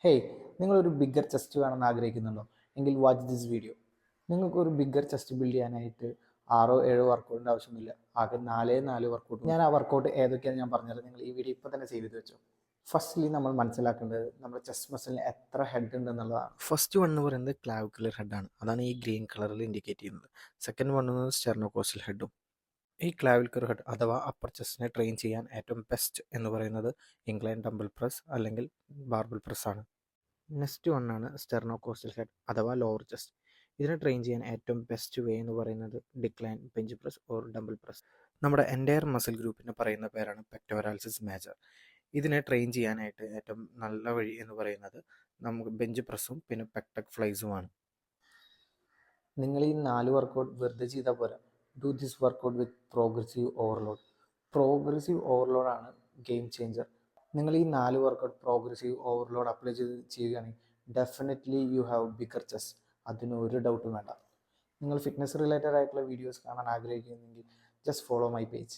Hey, നിങ്ങളൊരു bigger chest വേണമെന്ന് ആഗ്രഹിക്കുന്നുണ്ടോ? എങ്കിൽ വാച്ച് ദിസ് വീഡിയോ. നിങ്ങൾക്കൊരു ബിഗ്ഗർ ചെസ്റ്റ് ബിൽഡ് ചെയ്യാനായിട്ട് 6 7 വർക്കൗട്ടിൻ്റെ ആവശ്യമൊന്നുമില്ല. ആകെ 4 വർക്കൗട്ട്. ഞാൻ ആ വർക്കൗട്ട് ഏതൊക്കെയാണെന്ന് ഞാൻ പറഞ്ഞുതരാം. നിങ്ങൾ ഈ വീഡിയോ ഇപ്പോൾ തന്നെ സേവ് ചെയ്ത് വെച്ചോ. ഫസ്റ്റ്ലി നമ്മൾ മനസ്സിലാക്കേണ്ടത് നമ്മുടെ ചെസ്റ്റ് മസിലിന് എത്ര ഹെഡ് ഉണ്ടെന്നുള്ളതാണ്. ഫസ്റ്റ് വൺ എന്ന് പറയുന്നത് ക്ലാവിക്കുലർ ഹെഡാണ്. അതാണ് ഈ ഗ്രീൻ കളറിൽ ഇൻഡിക്കേറ്റ് ചെയ്യുന്നത്. സെക്കൻഡ് വൺ എന്നത് സ്റ്റെർണോകോസ്റ്റൽ ഹെഡും. ഈ ക്ലാവിക്കുലർ ഹെഡ് അഥവാ അപ്പർ ചെസ്റ്റിനെ ട്രെയിൻ ചെയ്യാൻ ഏറ്റവും ബെസ്റ്റ് എന്ന് പറയുന്നത് ഇൻക്ലൈൻ ഡംബൽ പ്രസ് അല്ലെങ്കിൽ ബാർബൽ പ്രസ് ആണ്. നെക്സ്റ്റ് വണ്ണാണ് സ്റ്റെർണോകോസ്റ്റൽ ഹെഡ് അഥവാ ലോവർ ചെസ്റ്റ്. ഇതിനെ ട്രെയിൻ ചെയ്യാൻ ഏറ്റവും ബെസ്റ്റ് വേ എന്ന് പറയുന്നത് decline bench press or dumbbell press. നമ്മുടെ എൻറ്റയർ മസിൽ ഗ്രൂപ്പിനെ പറയുന്ന പേരാണ് പെക്ടോറാൽസിസ് മേജർ. ഇതിനെ ട്രെയിൻ ചെയ്യാനായിട്ട് ഏറ്റവും നല്ല വഴി എന്ന് പറയുന്നത് നമുക്ക് ബെഞ്ച് പ്രസ്സും പിന്നെ പെക്ടക് ഫ്ലൈസുമാണ്. നിങ്ങൾ ഈ 4 വർക്കൗട്ട് വെറുതെ ചെയ്താൽ പോരാ. Do this workout with progressive overload. Progressive ഓവർലോഡാണ് ഗെയിം ചേഞ്ചർ. നിങ്ങൾ ഈ 4 വർക്കൗട്ട് പ്രോഗ്രസീവ് ഓവർലോഡ് അപ്ലൈ ചെയ്യുകയാണെങ്കിൽ definitely you have bigger chest. അതിന് ഒരു ഡൗട്ടും വേണ്ട. നിങ്ങൾ ഫിറ്റ്നസ് റിലേറ്റഡ് ആയിട്ടുള്ള വീഡിയോസ് കാണാൻ ആഗ്രഹിക്കുന്നെങ്കിൽ ജസ്റ്റ് ഫോളോ മൈ പേജ്.